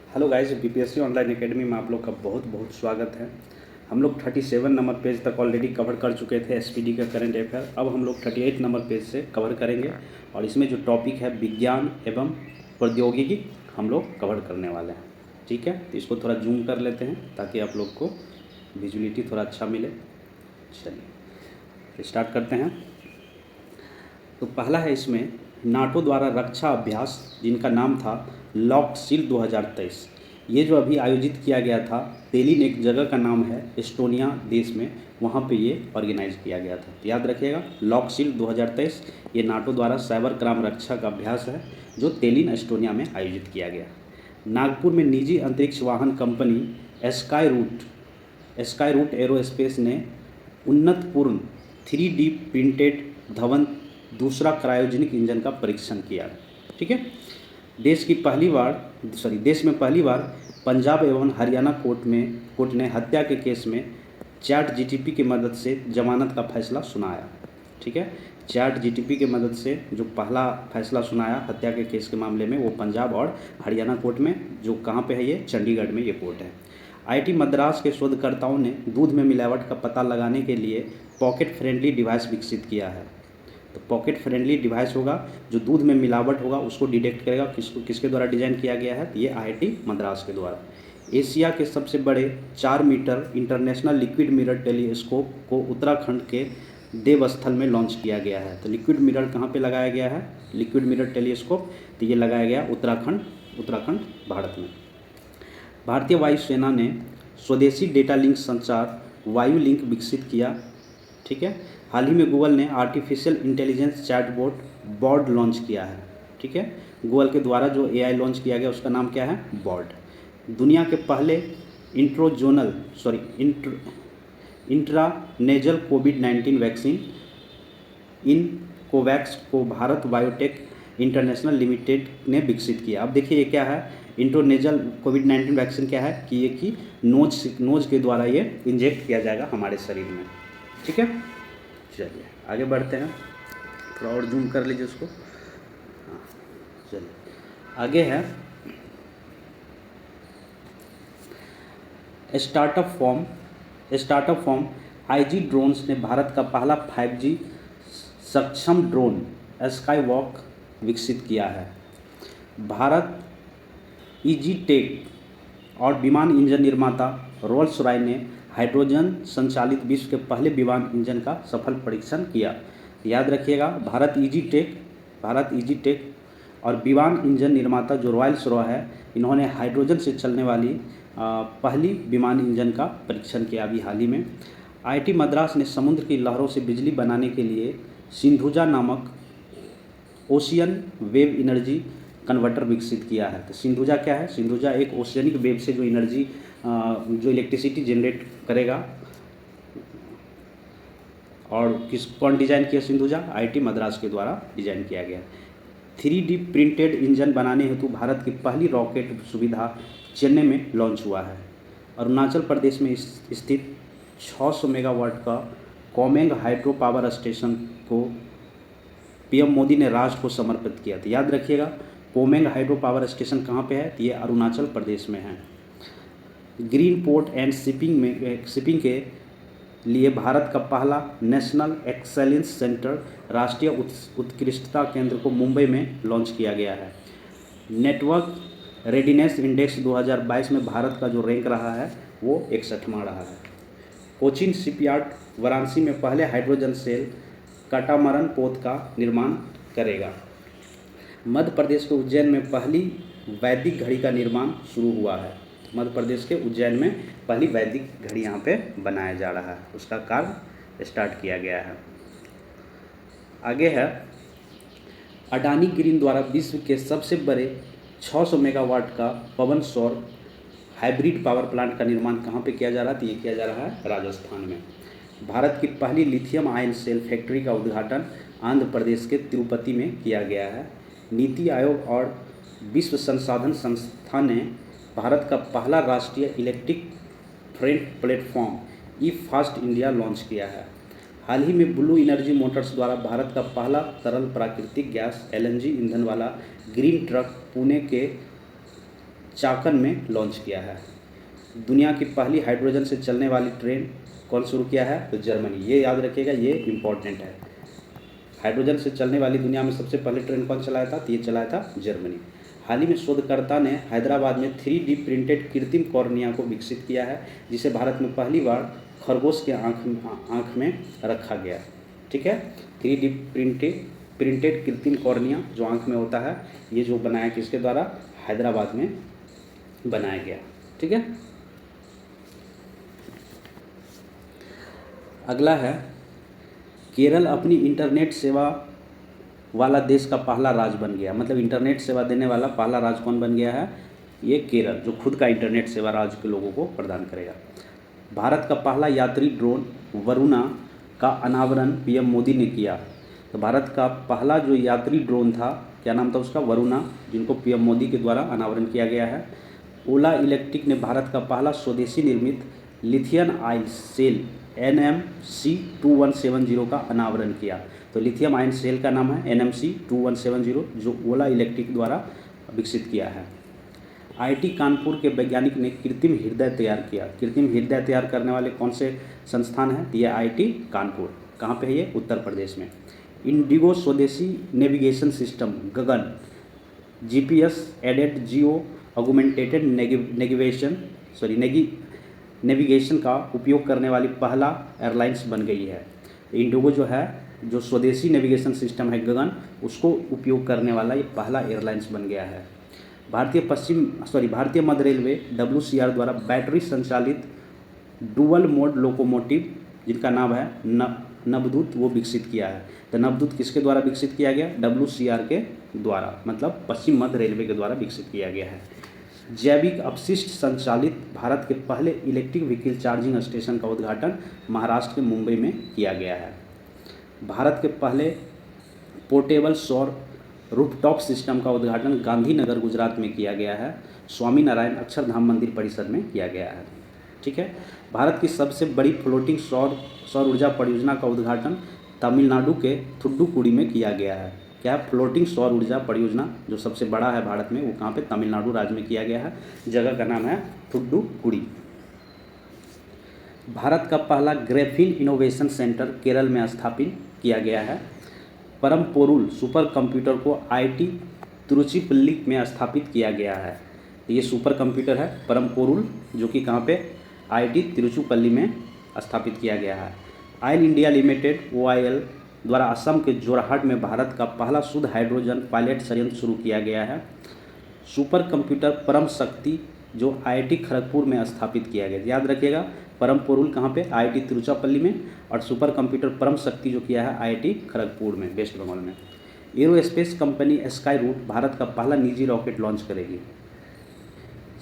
Hello guys, BPSC online academy में आप लोग का बहुत बहुत स्वागत है। हम लोग 37 नंबर पेज तक ऑलरेडी कवर कर चुके थे एसपीडी का करंट अफेयर। अब हम लोग 38 नंबर पेज से कवर करेंगे और इसमें जो टॉपिक है विज्ञान एवं प्रौद्योगिकी हम लोग कवर करने वाले हैं। ठीक है, तो इसको थोड़ा जूम कर लेते हैं ताकि आप लोग को विजुअलिटी थोड़ा अच्छा मिले। चलिए स्टार्ट करते हैं। तो पहला है इसमें नाटो द्वारा रक्षा अभ्यास, जिनका नाम था लॉकशील्ड 2023। ये जो अभी आयोजित किया गया था, तेलिन एक जगह का नाम है एस्टोनिया देश में, वहाँ पे ये ऑर्गेनाइज किया गया था। तो याद रखिएगा, लॉकशील्ड 2023 ये नाटो द्वारा साइबर क्राइम रक्षा का अभ्यास है जो तेलिन एस्टोनिया में आयोजित किया गया। नागपुर में निजी अंतरिक्ष वाहन कंपनी स्काई रूट एरोस्पेस ने उन्नतपूर्ण 3D प्रिंटेड धवन दूसरा क्रायोजेनिक इंजन का परीक्षण किया। ठीक है, देश में पहली बार पंजाब एवं हरियाणा कोर्ट ने हत्या के केस में चैट जीटीपी की मदद से जमानत का फैसला सुनाया। ठीक है, चैट जीटीपी की मदद से जो पहला फैसला सुनाया हत्या के केस के मामले में, वो पंजाब और हरियाणा कोर्ट में, जो कहाँ पे है, ये चंडीगढ़ में ये कोर्ट है। आईआईटी मद्रास के शोधकर्ताओं ने दूध में मिलावट का पता लगाने के लिए पॉकेट फ्रेंडली डिवाइस विकसित किया है। तो पॉकेट फ्रेंडली डिवाइस होगा जो दूध में मिलावट होगा उसको डिटेक्ट करेगा। किसके द्वारा डिजाइन किया गया है? तो ये आईआईटी मद्रास के द्वारा। एशिया के सबसे बड़े 4 metre international liquid mirror telescope को उत्तराखंड के देवस्थल में लॉन्च किया गया है। तो लिक्विड मिरर कहाँ पे लगाया गया है? लिक्विड मिरर टेलीस्कोप तो ये लगाया गया उत्तराखंड भारत में। भारतीय वायुसेना ने स्वदेशी डेटा लिंक संचार वायु लिंक विकसित किया। ठीक है, हाल ही में गूगल ने artificial intelligence chatbot Bard launch किया है। ठीक है, गूगल के द्वारा जो एआई लॉन्च किया गया उसका नाम क्या है? बॉर्ड। दुनिया के पहले इंट्रानेजल कोविड-19 वैक्सीन इन कोवैक्स को भारत बायोटेक इंटरनेशनल लिमिटेड ने विकसित किया। अब देखिए ये क्या है, इंट्रानेजल कोविड-19 वैक्सीन क्या है कि ये कि नोज के द्वारा ये इंजेक्ट किया जाएगा हमारे शरीर में। ठीक है, चलिए आगे बढ़ते हैं, थोड़ा और जूम कर लीजिए उसको। हाँ, चलिए आगे है स्टार्टअप फॉर्म आईजी ड्रोन्स ने भारत का पहला 5G सक्षम ड्रोन स्काईवॉक विकसित किया है। भारत ईजी टेक और विमान इंजन निर्माता रोल्स रॉय ने हाइड्रोजन संचालित विश्व के पहले विमान इंजन का सफल परीक्षण किया। याद रखिएगा, भारत ईजी टेक और विमान इंजन निर्माता जो रॉयल्स रॉय है, इन्होंने हाइड्रोजन से चलने वाली पहली विमान इंजन का परीक्षण किया अभी हाल ही में। आईआईटी मद्रास ने समुद्र की लहरों से बिजली बनाने के लिए सिंधुजा नामक ओशियन वेव एनर्जी कन्वर्टर विकसित किया है। तो सिंधुजा क्या है? सिंधुजा एक ओशियनिक वेव से जो एनर्जी जो इलेक्ट्रिसिटी जनरेट करेगा। और कौन डिज़ाइन किया? सिंधुजा आईआईटी मद्रास के द्वारा डिज़ाइन किया गया। 3D प्रिंटेड इंजन बनाने हेतु भारत की पहली रॉकेट सुविधा चेन्नई में लॉन्च हुआ है। अरुणाचल प्रदेश में स्थित 600 मेगावाट का कोमेंग हाइड्रो पावर स्टेशन को पीएम मोदी ने राष्ट्र को समर्पित किया। तो याद रखिएगा, कोमेंग हाइड्रो पावर स्टेशन कहाँ पे है? तो ये अरुणाचल प्रदेश में है। ग्रीन पोर्ट एंड शिपिंग के लिए भारत का पहला नेशनल एक्सेलेंस सेंटर राष्ट्रीय उत्कृष्टता केंद्र को मुंबई में लॉन्च किया गया है। नेटवर्क रेडीनेस इंडेक्स 2022 में भारत का जो रैंक रहा है वो 61वां रहा है। कोचिन शिपयार्ड वाराणसी में पहले हाइड्रोजन सेल कैटामरन पोत का निर्माण करेगा। मध्य प्रदेश के उज्जैन में पहली वैदिक घड़ी का निर्माण शुरू हुआ है। मध्य प्रदेश के उज्जैन में पहली वैदिक घड़ी यहाँ पे बनाया जा रहा है, उसका कार्य स्टार्ट किया गया है। आगे है अडानी ग्रीन द्वारा विश्व के सबसे बड़े 600 मेगावाट का पवन सौर हाइब्रिड पावर प्लांट का निर्माण कहाँ पे किया जा रहा है? तो ये किया जा रहा है राजस्थान में। भारत की पहली लिथियम आयन सेल फैक्ट्री का उद्घाटन आंध्र प्रदेश के तिरुपति में किया गया है। नीति आयोग और विश्व संसाधन संस्था ने भारत का पहला राष्ट्रीय इलेक्ट्रिक फ्रेट प्लेटफॉर्म ई फास्ट इंडिया लॉन्च किया है। हाल ही में ब्लू एनर्जी मोटर्स द्वारा भारत का पहला तरल प्राकृतिक गैस LNG ईंधन वाला ग्रीन ट्रक पुणे के चाकन में लॉन्च किया है। दुनिया की पहली हाइड्रोजन से चलने वाली ट्रेन कौन शुरू किया है? तो जर्मनी। ये याद रखिएगा, ये इम्पॉर्टेंट है। हाइड्रोजन से चलने वाली दुनिया में सबसे पहले ट्रेन कौन चलाया था? तो ये चलाया था जर्मनी। हाल ही में शोधकर्ता ने हैदराबाद में 3D प्रिंटेड कृत्रिम कॉर्निया को विकसित किया है, जिसे भारत में पहली बार खरगोश के आँख में रखा गया। ठीक है, 3D प्रिंटेड कृत्रिम कॉर्निया जो आँख में होता है, ये जो बनाया किसके द्वारा? हैदराबाद में बनाया गया। ठीक है, अगला है केरल अपनी इंटरनेट सेवा वाला देश का पहला राज्य बन गया। मतलब इंटरनेट सेवा देने वाला पहला राज्य कौन बन गया है? ये केरल, जो खुद का इंटरनेट सेवा राज्य के लोगों को प्रदान करेगा। भारत का पहला यात्री ड्रोन वरुणा का अनावरण पीएम मोदी ने किया। तो भारत का पहला जो यात्री ड्रोन था, क्या नाम था उसका? वरुणा, जिनको पीएम मोदी के द्वारा अनावरण किया गया है। ओला इलेक्ट्रिक ने भारत का पहला स्वदेशी निर्मित लिथियम आयन सेल NMC 2170 का अनावरण किया। तो लिथियम आयन सेल का नाम है NMC 2170, जो ओला इलेक्ट्रिक द्वारा विकसित किया है। IIT कानपुर के वैज्ञानिक ने कृत्रिम हृदय तैयार किया। कृत्रिम हृदय तैयार करने वाले कौन से संस्थान हैं? ये IIT कानपुर। कहाँ पे है ये? उत्तर प्रदेश में। इंडिगो स्वदेशी नेविगेशन सिस्टम गगन GPS added geo augmented navigation का उपयोग करने वाली पहला एयरलाइंस बन गई है। इंडिगो जो है, जो स्वदेशी नेविगेशन सिस्टम है गगन, उसको उपयोग करने वाला ये पहला एयरलाइंस बन गया है। भारतीय मध्य रेलवे WCR द्वारा बैटरी संचालित डुअल मोड लोकोमोटिव, जिनका नाम है नवदूत, वो विकसित किया है। तो नवदूत किसके द्वारा विकसित किया गया? WCR के द्वारा, मतलब पश्चिम मध्य रेलवे के द्वारा विकसित किया गया है। जैविक अपशिष्ट संचालित भारत के पहले इलेक्ट्रिक व्हीकल चार्जिंग स्टेशन का उद्घाटन महाराष्ट्र के मुंबई में किया गया है। भारत के पहले पोर्टेबल सौर रूफटॉप सिस्टम का उद्घाटन गांधीनगर गुजरात में किया गया है। स्वामीनारायण अक्षरधाम मंदिर परिसर में किया गया है। ठीक है, भारत की सबसे बड़ी फ्लोटिंग सौर ऊर्जा परियोजना का उद्घाटन तमिलनाडु के थुट्टुकुडी में किया गया है। क्या है? फ्लोटिंग सौर ऊर्जा परियोजना जो सबसे बड़ा है भारत में, वो कहाँ पे? तमिलनाडु राज्य में किया गया है। जगह का नाम है थुट्टुकुडी। भारत का पहला ग्रेफीन इनोवेशन सेंटर केरल में स्थापित किया गया है। परम पोरुल सुपर कंप्यूटर को IIT तिरुचिपल्ली में स्थापित किया गया है। ये सुपर कंप्यूटर है परम पोरुल, जो कि कहाँ पे? IIT तिरुचिपल्ली में स्थापित किया गया है। ऑयल इंडिया लिमिटेड OIL द्वारा असम के जोरहाट में भारत का पहला शुद्ध हाइड्रोजन पायलट संयंत्र शुरू किया गया है। सुपर कंप्यूटर परम शक्ति जो IIT खड़गपुर में स्थापित किया गया। याद रखिएगा, परम पोरुल कहाँ पे? IIT तिरुचिरापल्ली में, और सुपर कंप्यूटर परम शक्ति जो किया है IIT खड़गपुर में, वेस्ट बंगाल में। Aerospace company Skyroot Bharat का पहला निजी रॉकेट लॉन्च करेगी।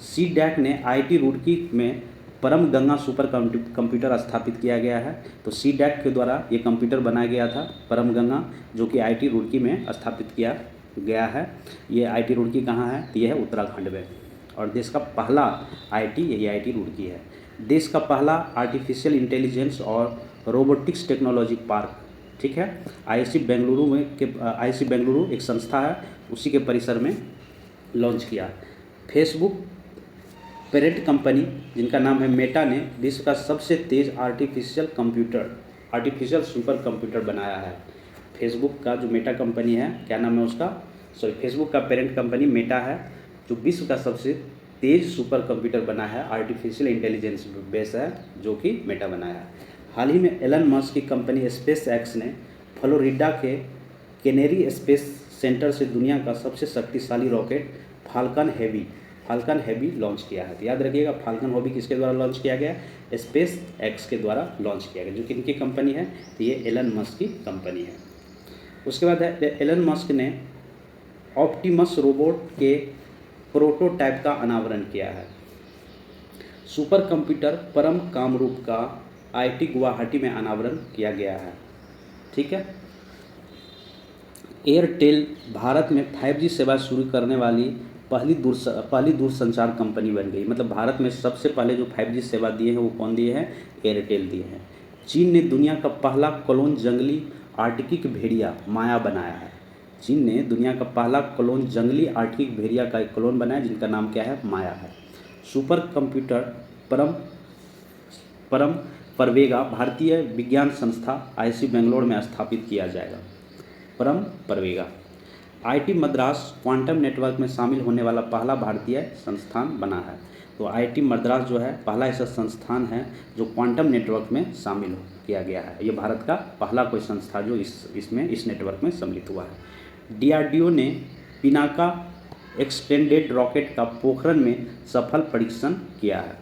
CDAC ने IIT रुड़की में परम गंगा सुपर कंप्यूटर स्थापित किया गया है। तो CDAC के द्वारा ये कंप्यूटर बनाया गया था परम गंगा, जो कि IIT रुड़की में स्थापित किया गया है। ये IIT रुड़की कहाँ है? तो ये है उत्तराखंड में, और देश का पहला IIT यही IIT रुड़की है। देश का पहला आर्टिफिशियल इंटेलिजेंस और रोबोटिक्स टेक्नोलॉजी पार्क, ठीक है, IIC बेंगलुरु एक संस्था है, उसी के परिसर में लॉन्च किया। फेसबुक पेरेंट कंपनी जिनका नाम है मेटा ने विश्व का सबसे तेज़ आर्टिफिशियल सुपर कंप्यूटर बनाया है। फेसबुक का जो मेटा कंपनी है, क्या नाम है उसका? फेसबुक का पेरेंट कंपनी मेटा है, जो विश्व का सबसे तेज़ सुपर कंप्यूटर बना है, आर्टिफिशियल इंटेलिजेंस बेस है, जो कि मेटा बनाया है। हाल ही में एलन मस्क की कंपनी स्पेस एक्स ने फ्लोरिडा के कैनेरी स्पेस सेंटर से दुनिया का सबसे शक्तिशाली रॉकेट फाल्कन हैवी लॉन्च किया है। तो याद रखिएगा, फाल्कन हैवी किसके द्वारा लॉन्च किया गया? स्पेस एक्स के द्वारा लॉन्च किया गया, जो कि इनकी कंपनी है। तो ये एलन मस्क की कंपनी है। उसके बाद है एलन मस्क ने ऑप्टिमस रोबोट के प्रोटोटाइप का अनावरण किया है। सुपर कंप्यूटर परम कामरूप का IIT गुवाहाटी में अनावरण किया गया है। ठीक है, एयरटेल भारत में 5G सेवा शुरू करने वाली पहली दूरसंचार कंपनी बन गई। मतलब भारत में सबसे पहले जो 5G सेवा दिए हैं वो कौन दिए हैं? एयरटेल दिए हैं। चीन ने दुनिया का पहला क्लोन जंगली आर्कटिक भेड़िया माया बनाया है। चीन ने दुनिया का पहला क्लोन जंगली आर्कटिक भेड़िया का एक क्लोन बनाया जिनका नाम क्या है, माया है। सुपर कंप्यूटर परम परम परवेगा भारतीय विज्ञान संस्था आईआईटी बेंगलोर में स्थापित किया जाएगा। परम परवेगा। आईआईटी मद्रास क्वांटम नेटवर्क में शामिल होने वाला पहला भारतीय संस्थान बना है। तो आईआईटी मद्रास जो है पहला ऐसा संस्थान है जो क्वांटम नेटवर्क में शामिल किया गया है। ये भारत का पहला कोई संस्था जो इस नेटवर्क में सम्मिलित हुआ है। डीआरडीओ ने पिनाका एक्सटेंडेड रॉकेट का पोखरण में सफल परीक्षण किया है।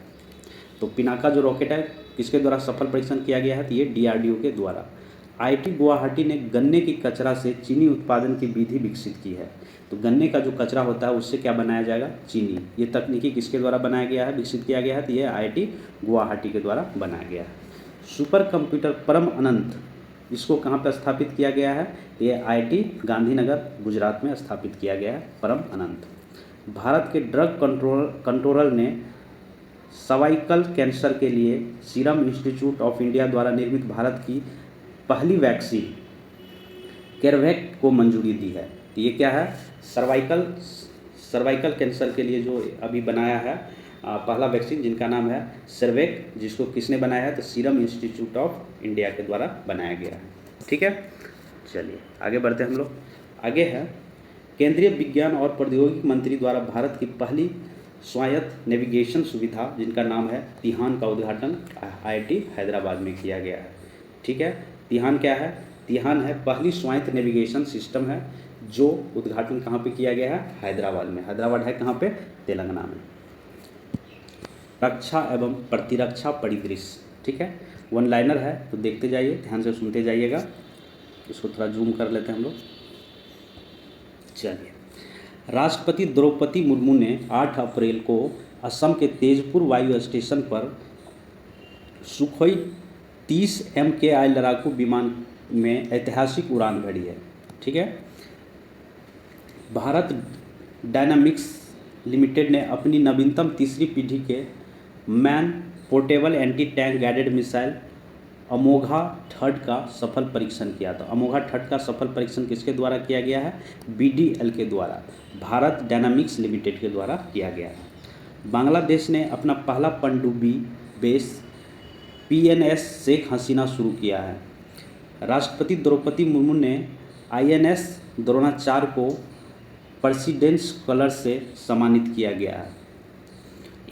तो पिनाका जो रॉकेट है किसके द्वारा सफल परीक्षण किया गया है, तो ये डीआरडीओ के द्वारा। आईआईटी गुवाहाटी ने गन्ने की कचरा से चीनी उत्पादन की विधि विकसित की है। तो गन्ने का जो कचरा होता है उससे क्या बनाया जाएगा, चीनी। ये तकनीकी किसके द्वारा बनाया गया है, विकसित किया गया है, तो ये आईआईटी गुवाहाटी के द्वारा बनाया गया है। सुपर कंप्यूटर परम अनंत, इसको कहाँ पर स्थापित किया गया है, ये आईआईटी गांधीनगर गुजरात में स्थापित किया गया है परम अनंत। भारत के ड्रग कंट्रोलर ने सर्वाइकल कैंसर के लिए सीरम इंस्टीट्यूट ऑफ इंडिया द्वारा निर्मित भारत की पहली वैक्सीन केरवैक को मंजूरी दी है। तो ये क्या है, सर्वाइकल कैंसर के लिए जो अभी बनाया है पहला वैक्सीन जिनका नाम है सर्वेक, जिसको किसने बनाया है, तो सीरम इंस्टीट्यूट ऑफ इंडिया के द्वारा बनाया गया है। ठीक है, चलिए आगे बढ़ते हैं हम लोग। आगे है केंद्रीय विज्ञान और प्रौद्योगिकी मंत्री द्वारा भारत की पहली स्वायत्त नेविगेशन सुविधा जिनका नाम है तिहान का उद्घाटन आईआईटी हैदराबाद में किया गया है। ठीक है, तिहान क्या है, तिहान है पहली स्वायत्त नेविगेशन सिस्टम है जो उद्घाटन कहाँ पे किया गया है, हैदराबाद में। हैदराबाद है कहाँ पे, तेलंगाना में। रक्षा एवं प्रतिरक्षा परिदृश्य, ठीक है, वन लाइनर है तो देखते जाइए, ध्यान से सुनते जाइएगा। इसको थोड़ा जूम कर लेते हैं हम लोग। चलिए, राष्ट्रपति द्रौपदी मुर्मू ने 8 अप्रैल को असम के तेजपुर वायु स्टेशन पर सुखोई 30 MKI लड़ाकू विमान में ऐतिहासिक उड़ान भरी है। ठीक है, भारत डायनामिक्स लिमिटेड ने अपनी नवीनतम तीसरी पीढ़ी के man portable anti tank guided missile Amogha third का सफल परीक्षण किया था। अमोघा थर्ड का सफल परीक्षण किसके द्वारा किया गया है, BDL के द्वारा, भारत डायनामिक्स लिमिटेड के द्वारा किया गया है। बांग्लादेश ने अपना पहला पनडुब्बी बेस PNS शेख हसीना शुरू किया है। राष्ट्रपति द्रौपदी मुर्मू ने INS द्रोणाचार्य को प्रेसिडेंट्स कलर से सम्मानित किया गया है।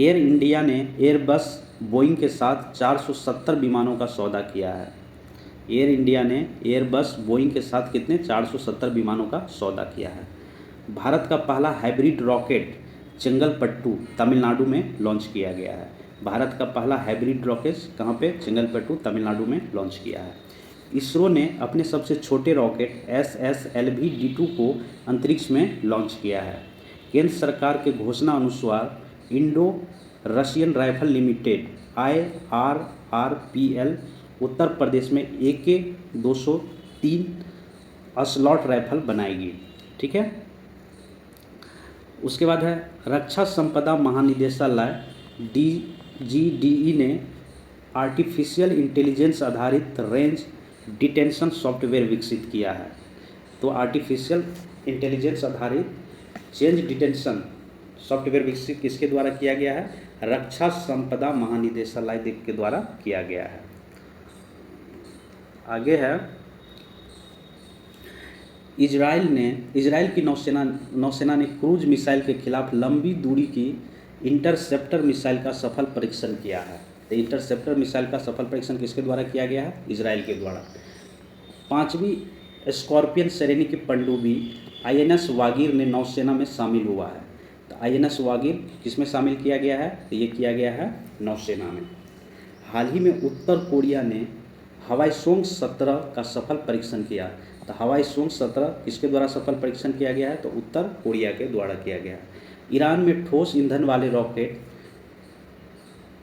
एयर इंडिया ने एयरबस बोइंग के साथ 470 विमानों का सौदा किया है। एयर इंडिया ने एयरबस बोइंग के साथ कितने 470 विमानों का सौदा किया है। भारत का पहला हाइब्रिड रॉकेट चेंगलपट्टू तमिलनाडु में लॉन्च किया गया है। भारत का पहला हाइब्रिड रॉकेट कहाँ पे, चेंगलपट्टू तमिलनाडु में लॉन्च किया है। इसरो ने अपने सबसे छोटे रॉकेट SSLV-D2 को अंतरिक्ष में लॉन्च किया है। केंद्र सरकार के घोषणा अनुसार Indo Russian rifle limited IRRPL Uttar Pradesh में AK-203 असलॉट राइफल बनाएगी। ठीक है, उसके बाद है रक्षा संपदा महानिदेशालय DGDE ने आर्टिफिशियल इंटेलिजेंस आधारित रेंज डिटेंशन सॉफ्टवेयर विकसित किया है। तो आर्टिफिशियल इंटेलिजेंस आधारित चेंज डिटेंशन सॉफ्टवेयर विकसित किसके द्वारा किया गया है, रक्षा संपदा महानिदेशालय के द्वारा किया गया है। आगे है इजराइल की नौसेना ने क्रूज मिसाइल के खिलाफ लंबी दूरी की इंटरसेप्टर मिसाइल का सफल परीक्षण किया है। तो इंटरसेप्टर मिसाइल का सफल परीक्षण किसके द्वारा किया गया है, इजराइल के द्वारा। 5वीं स्कॉर्पियन श्रेणी की पनडुब्बी INS वागीर ने नौसेना में शामिल हुआ है। तो INS वागीर किसमें शामिल किया गया है, तो ये किया गया है नौसेना में। हाल ही में उत्तर कोरिया ने हवाईसोंग 17 का सफल परीक्षण किया। तो हवाईसोंग 17 किसके द्वारा सफल परीक्षण किया गया है, तो उत्तर कोरिया के द्वारा किया गया है। ईरान में ठोस ईंधन वाले रॉकेट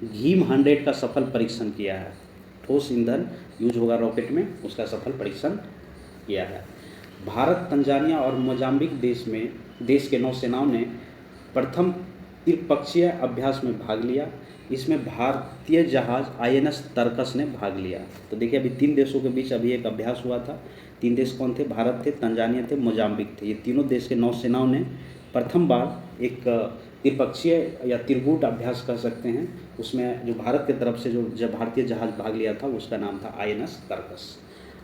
घीम 100 का सफल परीक्षण किया है। ठोस ईंधन यूज होगा रॉकेट में, उसका सफल परीक्षण किया है। भारत, तंजानिया और मोजाम्बिक देश के नौसेनाओं ने प्रथम त्रिपक्षीय अभ्यास में भाग लिया। इसमें भारतीय जहाज INS तरकस ने भाग लिया। तो देखिए अभी 3 देशों के बीच अभी एक अभ्यास हुआ था। 3 देश कौन थे? भारत थे, तंजानिया थे, मोजाम्बिक थे। ये तीनों देश के नौसेनाओं ने प्रथम बार एक त्रिपक्षीय या त्रिकूट अभ्यास कह सकते हैं, उसमें जो भारत की तरफ से जो भारतीय जहाज भाग लिया था उसका नाम था INS तरकस।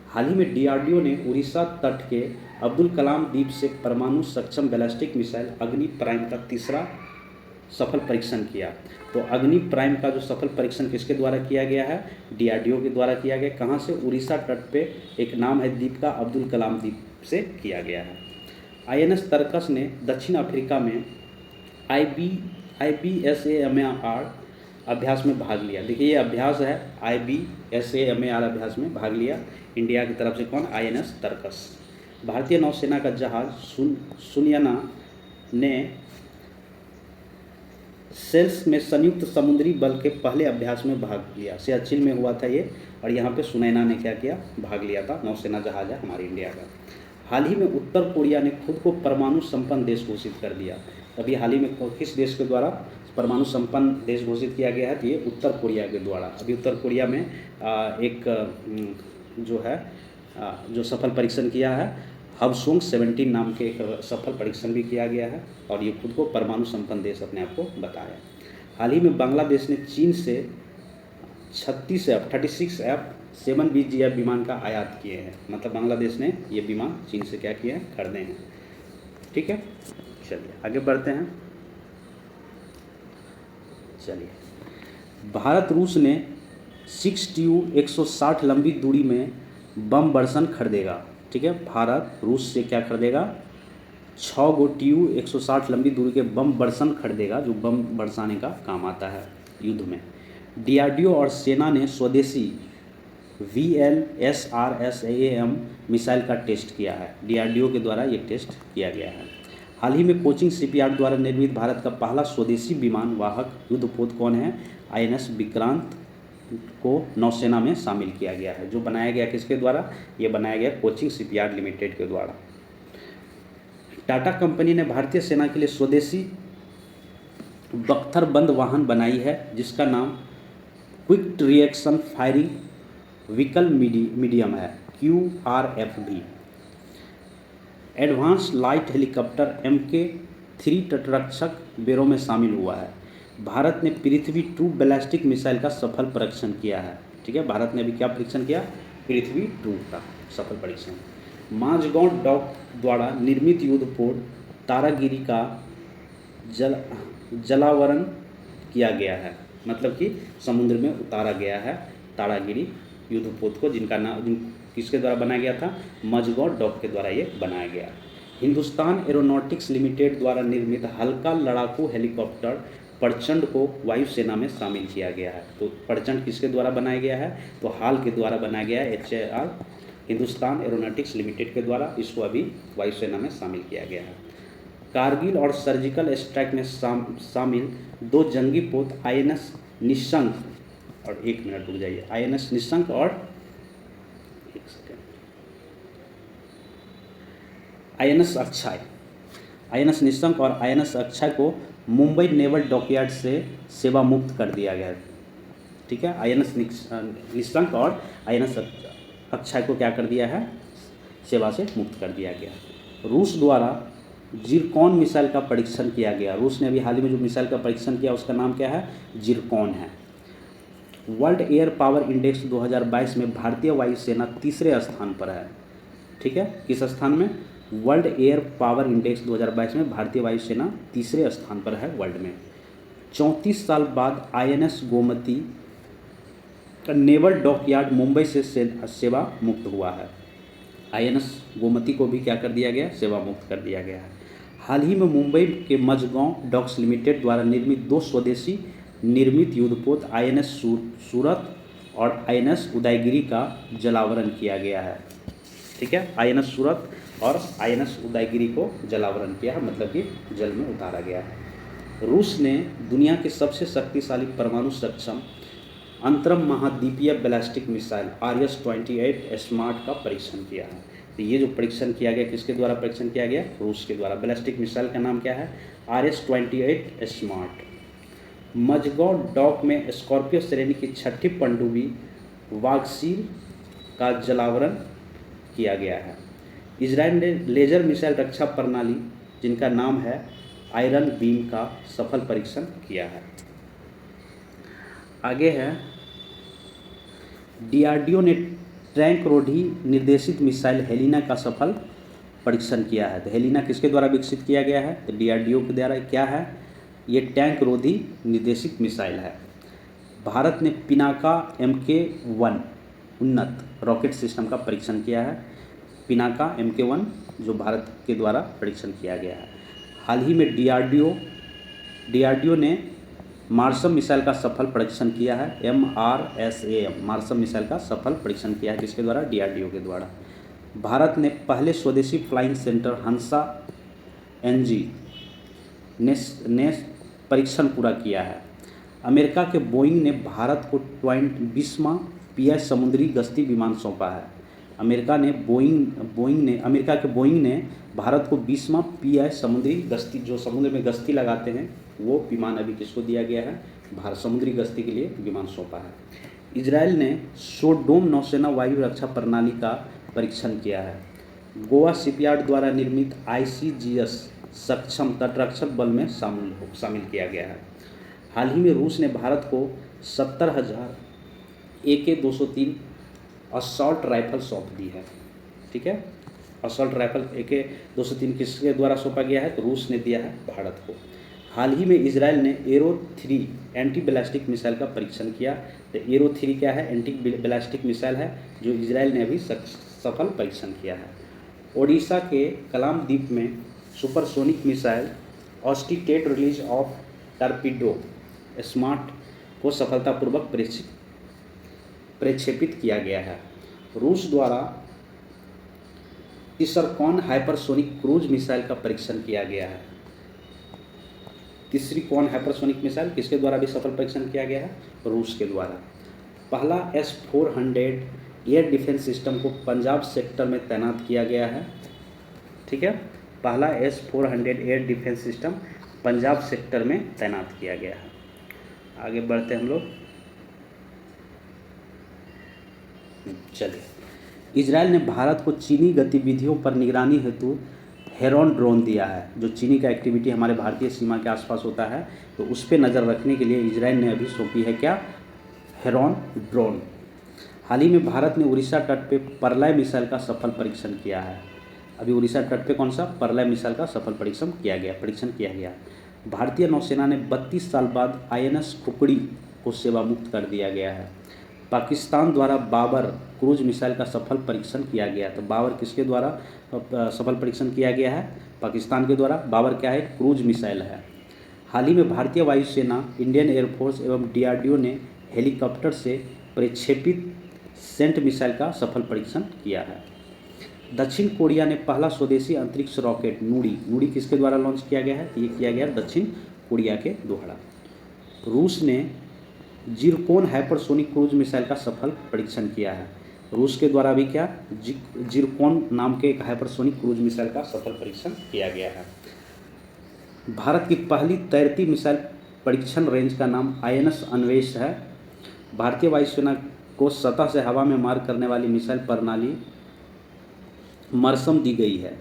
हाल ही में DRDO ने उड़ीसा तट के अब्दुल कलाम द्वीप से परमाणु सक्षम बैलिस्टिक मिसाइल अग्नि प्राइम का तीसरा सफल परीक्षण किया। तो अग्नि प्राइम का जो सफल परीक्षण किसके द्वारा किया गया है? DRDO के द्वारा किया गया। कहाँ से? उड़ीसा तट पे एक नाम है द्वीप का, अब्दुल कलाम द्वीप से किया गया है। INS तरकस ने दक्षिण अफ्रीका में IBSAMAR अभ्यास में भाग लिया। देखिए ये अभ्यास है, IBSAMAR अभ्यास में भाग लिया इंडिया की तरफ से। कौन? INS तरकस। भारतीय नौसेना का जहाज सुनयना ने सेल्स में संयुक्त समुद्री बल के पहले अभ्यास में भाग लिया। सियाचिन में हुआ था ये, और यहाँ पे सुनैना ने क्या किया? भाग लिया था। नौसेना जहाज है हमारे इंडिया का। हाल ही में उत्तर कोरिया ने खुद को परमाणु संपन्न देश घोषित कर दिया। अभी हाल ही में किस देश के द्वारा परमाणु संपन्न देश घोषित किया गया है? तो ये उत्तर कोरिया के द्वारा। अभी उत्तर कोरिया में जो सफल परीक्षण किया है, हवसोंग 17 नाम के एक सफल परीक्षण भी किया गया है, और ये खुद को परमाणु संपन्न देश अपने आप को बताया। हाल ही में बांग्लादेश ने चीन से 36 F-7BGF विमान का आयात किए हैं। मतलब बांग्लादेश ने ये विमान चीन से क्या किए हैं? खरीदे हैं। ठीक है, चलिए आगे बढ़ते हैं। चलिए, भारत रूस ने 6Tu 160 लंबी दूरी में बम बरसन खरीदेगा। ठीक है, भारत रूस से क्या खरीदेगा? 6 गो Tu 160 लंबी दूरी के बम बरसन खरीदेगा, जो बम बरसाने का काम आता है युद्ध में। DRDO और सेना ने स्वदेशी VLSRSAM मिसाइल का टेस्ट किया है। DRDO के द्वारा ये टेस्ट किया गया है। हाल ही में कोचिन शिपयार्ड द्वारा निर्मित भारत का पहला स्वदेशी विमान वाहक युद्धपोत कौन है? INS विक्रांत को नौसेना में शामिल किया गया है। जो बनाया गया किसके द्वारा? ये बनाया गया कोचिन शिपयार्ड लिमिटेड के द्वारा। टाटा कंपनी ने भारतीय सेना के लिए स्वदेशी बख्तरबंद वाहन बनाई है, जिसका नाम quick reaction firing vehicle medium है, QRFV। Advance light helicopter MK3 तटरक्षक बेरों में शामिल हुआ है। भारत ने पृथ्वी 2 बैलिस्टिक मिसाइल का सफल परीक्षण किया है। ठीक है, भारत ने अभी क्या परीक्षण किया? पृथ्वी 2 का सफल परीक्षण। माझगांव डॉक द्वारा निर्मित युद्धपोत तारागिरी का जलावरण किया गया है। मतलब कि समुद्र में उतारा गया है तारागिरी युद्धपोत को, किसके द्वारा बनाया गया था? माझगांव डॉक के द्वारा ये बनाया गया। हिंदुस्तान एरोनॉटिक्स लिमिटेड द्वारा निर्मित हल्का लड़ाकू हेलीकॉप्टर प्रचंड को वायुसेना में शामिल किया गया है। तो प्रचंड किसके द्वारा बनाया गया है? तो हाल के द्वारा बनाया गया है, HAL हिंदुस्तान एरोनॉटिक्स लिमिटेड के द्वारा। इसको अभी वायुसेना में शामिल किया गया है। कारगिल और सर्जिकल स्ट्राइक में शामिल 2 जंगी पोत INS निशंक, और 1 मिनट रुक जाइए, INS निशंक और INS अक्षय, INS निशंक और INS अक्षय को मुंबई नेवल डॉकयार्ड से सेवा मुक्त कर दिया गया। ठीक है, INS निशंक और INS अक्षय को क्या कर दिया है? सेवा से मुक्त कर दिया गया। रूस द्वारा जिरकॉन मिसाइल का परीक्षण किया गया। रूस ने अभी हाल ही में जो मिसाइल का परीक्षण किया उसका नाम क्या है? जिरकॉन है। वर्ल्ड एयर पावर इंडेक्स 2022 में भारतीय वायुसेना तीसरे स्थान पर है। ठीक है, किस स्थान में? वर्ल्ड एयर पावर इंडेक्स 2022 में भारतीय वायुसेना तीसरे स्थान पर है वर्ल्ड में। 34 साल बाद INS गोमती का नेवल डॉकयार्ड मुंबई से सेवा मुक्त हुआ है। INS गोमती को भी क्या कर दिया गया? सेवा मुक्त कर दिया गया है। हाल ही में मुंबई के मझगांव डॉक्स लिमिटेड द्वारा निर्मित 2 स्वदेशी निर्मित युद्धपोत INS सूरत और INS उदयगिरी का जलावरण किया गया है। ठीक है, INS सूरत और INS उदयगिरी को जलावरण किया है, मतलब कि जल में उतारा गया है। रूस ने दुनिया के सबसे शक्तिशाली परमाणु सक्षम अंतरम महाद्वीपीय बैलिस्टिक मिसाइल RS-28 स्मार्ट का परीक्षण किया है। तो ये जो परीक्षण किया गया किसके द्वारा परीक्षण किया गया? रूस के द्वारा। बैलिस्टिक मिसाइल का नाम क्या है? RS-28 SMART. मझगांव डॉक में स्कॉर्पियो श्रेणी की छठी पनडुब्बी वागसीर का जलावरण किया गया है। इजराइल ने लेजर मिसाइल रक्षा प्रणाली जिनका नाम है आयरन बीम का सफल परीक्षण किया है। आगे है DRDO ने टैंक रोधी निर्देशित मिसाइल हेलिना का सफल परीक्षण किया है। तो हेलिना किसके द्वारा विकसित किया गया है? तो DRDO के द्वारा। क्या है ये? टैंक रोधी निर्देशित मिसाइल है। भारत ने पिनाका MK-1 उन्नत रॉकेट सिस्टम का परीक्षण किया है। पिनाका MK-1 जो भारत के द्वारा परीक्षण किया गया है। हाल ही में DRDO ने मार्सम मिसाइल का सफल परीक्षण किया है। MRSAM मार्सम मिसाइल का सफल परीक्षण किया है। किसके द्वारा? DRDO के द्वारा। भारत ने पहले स्वदेशी फ्लाइंग सेंटर हंसा NG ने परीक्षण पूरा किया है। अमेरिका के बोइंग ने भारत को 20वां PI समुद्री गश्ती विमान सौंपा है। अमेरिका के बोइंग ने भारत को 20वां PI समुद्री गश्ती, जो समुद्र में गश्ती लगाते हैं, वो विमान अभी किसको दिया गया है? भारत समुद्री गश्ती के लिए विमान सौंपा है। इजराइल ने सोडोम नौसेना वायु रक्षा प्रणाली का परीक्षण किया है। गोवा शिपयार्ड द्वारा निर्मित ICGS सक्षम तटरक्षक बल में शामिल किया गया है। हाल ही में रूस ने भारत को 70,000 AK-203 असॉल्ट राइफल सौंप दी है। ठीक है, असॉल्ट राइफल AK-203 किसके द्वारा सौंपा गया है? तो रूस ने दिया है भारत को। हाल ही में इजराइल ने एरो 3 एंटी बैलिस्टिक मिसाइल का परीक्षण किया। तो एरो 3 क्या है? एंटी बैलिस्टिक मिसाइल है जो इजराइल ने अभी सफल परीक्षण किया है। ओडिशा के कलाम द्वीप में supersonic missile assisted release of torpedo SMART को सफलतापूर्वक प्रक्षेपित किया गया है। रूस द्वारा तीसरकॉन हाइपरसोनिक क्रूज मिसाइल का परीक्षण किया गया है। तीसरी कौन हाइपरसोनिक मिसाइल किसके द्वारा भी सफल परीक्षण किया गया है? रूस के द्वारा। पहला S-400 एयर डिफेंस सिस्टम को पंजाब सेक्टर में तैनात किया गया है। ठीक है, पहला S-400 air defence system Punjab sector में तैनात किया गया है। आगे बढ़ते हैं हम लोग। चलिए, इजराइल ने भारत को चीनी गतिविधियों पर निगरानी हेतु हेरॉन ड्रोन दिया है। जो चीनी का एक्टिविटी हमारे भारतीय सीमा के आसपास होता है, तो उस पर नज़र रखने के लिए इजराइल ने अभी सौंपी है क्या? Heron drone. हाल ही में भारत ने उड़ीसा तट पे परलय मिसाइल का सफल परीक्षण किया है। अभी उड़ीसा तट पे कौन सा? परलय मिसाइल का सफल परीक्षण किया गया। भारतीय नौसेना ने 32 साल बाद INS खुकड़ी को सेवा मुक्त कर दिया गया है। पाकिस्तान द्वारा बाबर क्रूज मिसाइल का सफल परीक्षण किया गया। तो बाबर किसके द्वारा सफल परीक्षण किया गया है? पाकिस्तान के द्वारा। बाबर क्या है? क्रूज मिसाइल है। हाल ही में भारतीय वायुसेना, इंडियन एयरफोर्स एवं DRDO ने हेलीकॉप्टर से प्रक्षेपित सेंट मिसाइल का सफल परीक्षण किया है। दक्षिण कोरिया ने पहला स्वदेशी अंतरिक्ष रॉकेट नूरी किसके द्वारा लॉन्च किया गया है? तो ये किया गया दक्षिण कोरिया के द्वारा। रूस ने जिरकोन हाइपरसोनिक क्रूज मिसाइल का सफल परीक्षण किया है। रूस के द्वारा भी क्या? जिरकोन नाम के एक हाइपरसोनिक क्रूज मिसाइल का सफल परीक्षण किया गया है। भारत की पहली तैरती मिसाइल परीक्षण रेंज का नाम INS अन्वेष है। भारतीय वायुसेना को सतह से हवा में मार करने वाली मिसाइल प्रणाली मरसम दी गई है,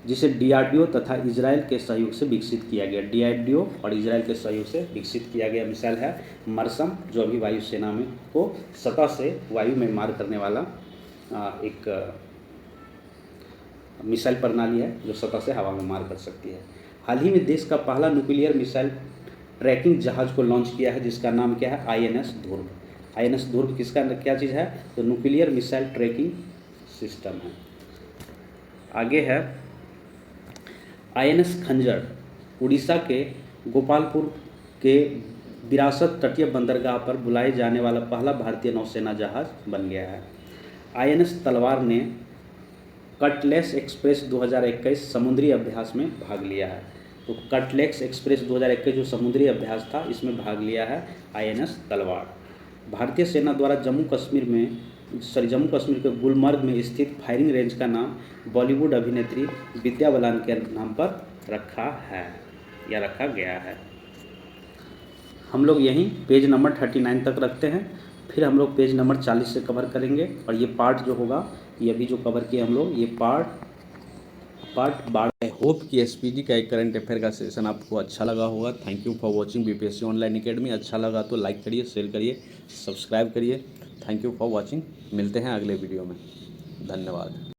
जिसे DRDO तथा इजराइल के सहयोग से विकसित किया गया। DRDO और इजराइल के सहयोग से विकसित किया गया मिसाइल है मरसम, जो अभी वायुसेना में को सतह से वायु में मार करने वाला एक मिसाइल प्रणाली है जो सतह से हवा में मार कर सकती है। हाल ही में देश का पहला न्यूक्लियर मिसाइल ट्रैकिंग जहाज को लॉन्च किया है, जिसका नाम क्या है? INS ध्रुव। INS ध्रुव किसका क्या चीज़ है? तो न्यूक्लियर मिसाइल ट्रैकिंग सिस्टम है। आगे है INS खंजर, उड़ीसा के गोपालपुर के विरासत तटीय बंदरगाह पर बुलाए जाने वाला पहला भारतीय नौसेना जहाज बन गया है। INS तलवार ने कटलेस एक्सप्रेस 2021 समुद्री अभ्यास में भाग लिया है। तो कटलेस एक्सप्रेस 2021 जो समुद्री अभ्यास था, इसमें भाग लिया है INS तलवार। भारतीय सेना द्वारा जम्मू कश्मीर के गुलमर्ग में स्थित फायरिंग रेंज का नाम बॉलीवुड अभिनेत्री विद्या बालन के नाम पर रखा है। या रखा गया है। हम लोग यहीं पेज नंबर 39 तक रखते हैं, फिर हम लोग पेज नंबर 40 से कवर करेंगे। और ये पार्ट जो होगा, ये अभी जो कवर किए हम लोग, ये पार्ट 12। आई होप कि एसपीजी का एक करंट अफेयर का सेशन आपको अच्छा लगा होगा। Thank you for watching BPSC online academy. अच्छा लगा तो लाइक करिए, शेयर करिए, सब्सक्राइब करिए। Thank you for watching. मिलते हैं अगले वीडियो में। धन्यवाद।